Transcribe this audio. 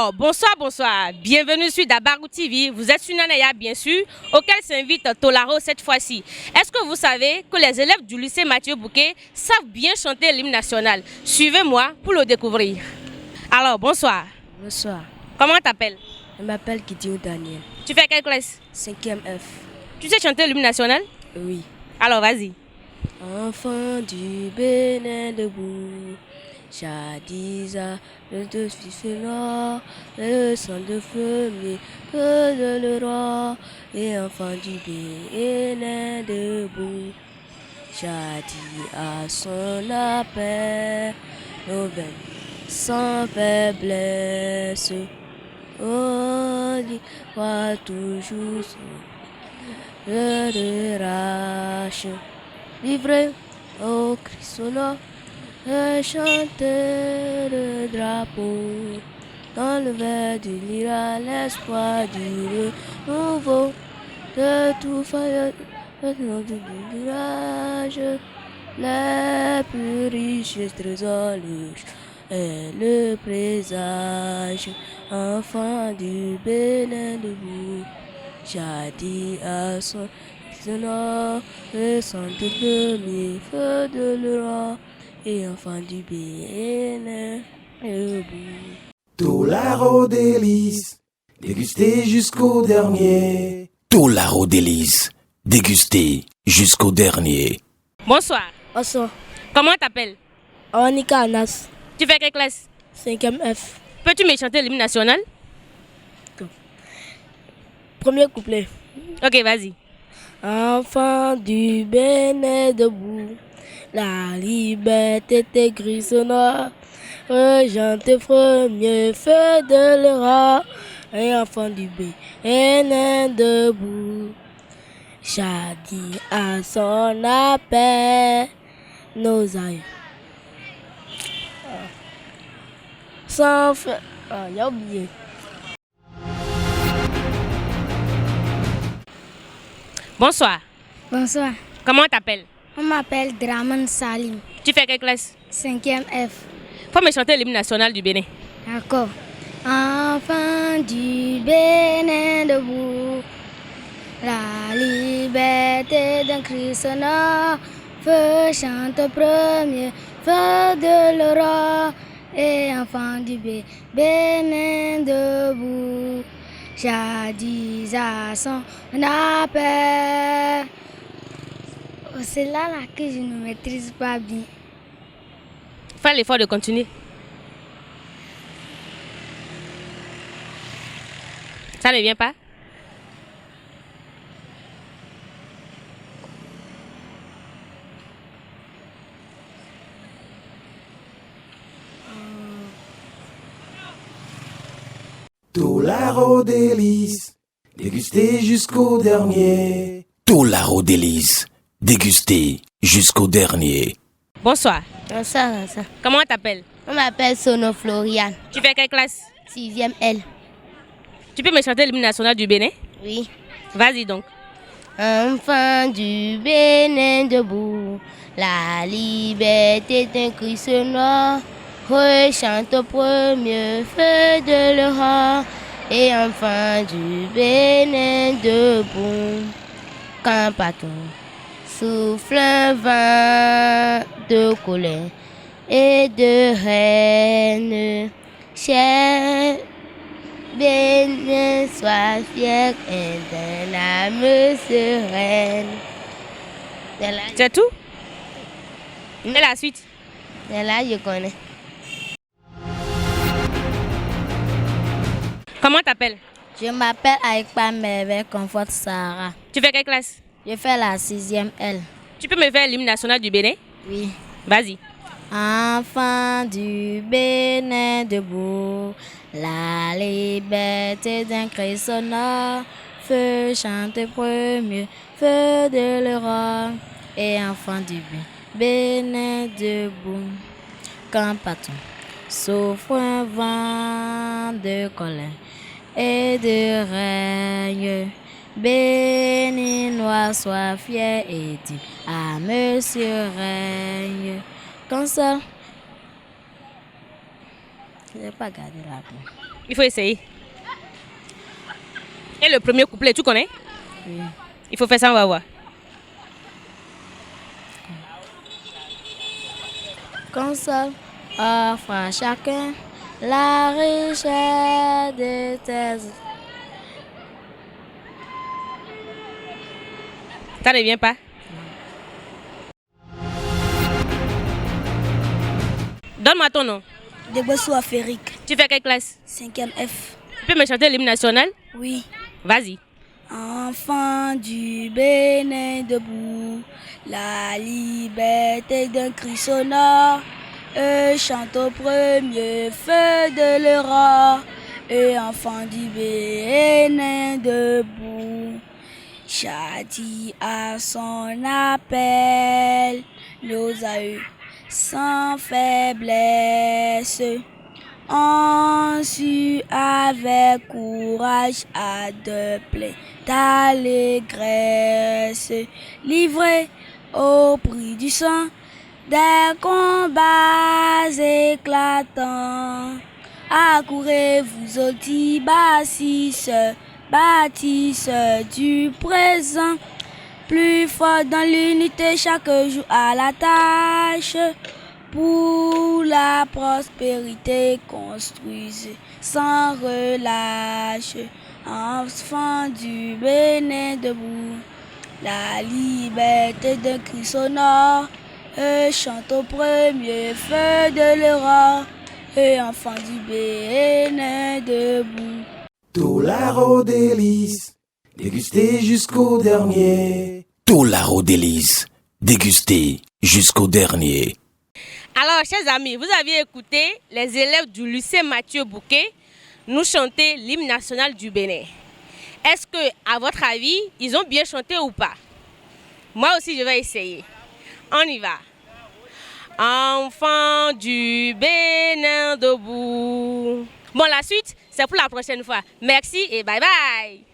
Alors, bonsoir. Bienvenue sur Dabarou TV. Vous êtes sur Nanaya, bien sûr, auquel s'invite Tolaro cette fois-ci. Est-ce que vous savez que les élèves du lycée Mathieu Bouquet savent bien chanter l'hymne national? Suivez-moi pour le découvrir. Alors, bonsoir. Bonsoir. Comment t'appelles? Je m'appelle Gideon Daniel. Tu fais quelle classe? 5e F. Tu sais chanter l'hymne national? Oui. Alors, vas-y. Enfant du Bénin debout, jadis le de noir, le sang de premier, que de le roi, et enfant du Bénin debout, jadis à son appel, nos veines sans faiblesse, on y croit toujours le rage. Livré au Christ sonore, chanter le drapeau, dans le verre du lyra, l'espoir du renouveau, de tout faillir, du village, les plus riches trésors et le présage, enfant du Bénin debout, jadis à son sonore, le sang de premier, feu de l'Europe, et enfant du Bénin debout. Tolaro délice, dégusté jusqu'au dernier. Tolaro délice, dégusté jusqu'au dernier. Bonsoir. Bonsoir. Comment t'appelles? Anika Anas. Tu fais quelle classe? 5e F. Peux-tu me chanter l'hymne national? Premier couplet. Ok, vas-y. Enfant du Bénin debout, la liberté tes gris sonore, rejante premier feu de l'Europe, et enfant du Bénin debout, jadis à son appel, nos aïeux. Sans faire. Ah, j'ai oublié. Bonsoir. Bonsoir, Comment t'appelles? on m'appelle Draman Salim, Tu fais quelle classe? 5e F. Faut me chanter l'hymne national du Bénin. D'accord. Enfant du Bénin debout, la liberté d'un cri sonore, feu chante premier, feu de l'aurore, et enfant du Bénin debout, jadis à son appel. C'est là que je ne maîtrise pas bien. Fais l'effort de continuer. Ça ne vient pas? Tolaro délice, dégusté jusqu'au dernier. Tolaro délice, dégusté jusqu'au dernier. Bonsoir. Bonsoir. Comment t'appelles? On m'appelle Sono Florian. Tu fais quelle classe? 6e L. Tu peux me chanter l'hymne national du Bénin? Oui. Vas-y donc. Enfant du Bénin debout, la liberté d'un cri sonore, rechante au premier feu de l'Europe, et enfant du Bénin debout, quand partout souffle un vent de colère et de haine, cher Bénin, sois fier et d'un âme sereine. C'est tout? Et la suite? C'est là je connais. Comment t'appelles? Je m'appelle Aïkpa Merveille Comfort Sarah. Tu fais quelle classe? Je fais la 6e L. Tu peux me faire l'hymne national du Bénin? Oui. Vas-y. Enfant du Bénin debout, la liberté d'un cri sonore, feu chante premier, feu de l'Europe, et enfant du Bénin debout, quand partout souffle un vent de colère et de règne, Béninois sois fier et dis à Monsieur règne. Comme ça, Je n'ai pas gardé la voix. Il faut essayer. Et le premier couplet, tu connais? Oui. Il faut faire ça, on va voir. Qu'on seul offre à chacun la richesse de tes... Ça ne vient pas? Donne-moi ton nom. Debossou Aférique, Tu fais quelle classe? 5e F. Tu peux me chanter l'hymne national? Oui. Vas-y. Enfant du Bénin debout, la liberté d'un cri sonore. Chante au premier feu de l'aurore. Enfant du Bénin debout, châtie à son appel nos aïeux sans faiblesse. On sut avec courage à de pleine allégresse, livré au prix du sang des combats éclatants. Accourez-vous aux bâtisseurs du présent, plus fort dans l'unité chaque jour à la tâche. Pour la prospérité construisez sans relâche. Enfants du Bénin debout, la liberté d'un cri sonore. Chante au premier feu de l'aurore. Enfants du Bénin debout. Tolaro délice, dégustez jusqu'au dernier. Tolaro délice, dégustez jusqu'au dernier. Alors, chers amis, vous aviez écouté les élèves du lycée Mathieu Bouquet nous chanter l'hymne national du Bénin. Est-ce que, à votre avis, ils ont bien chanté ou pas? Moi aussi, je vais essayer. On y va. Enfants du Bénin debout. Bon, la suite, c'est pour la prochaine fois. Merci et bye bye.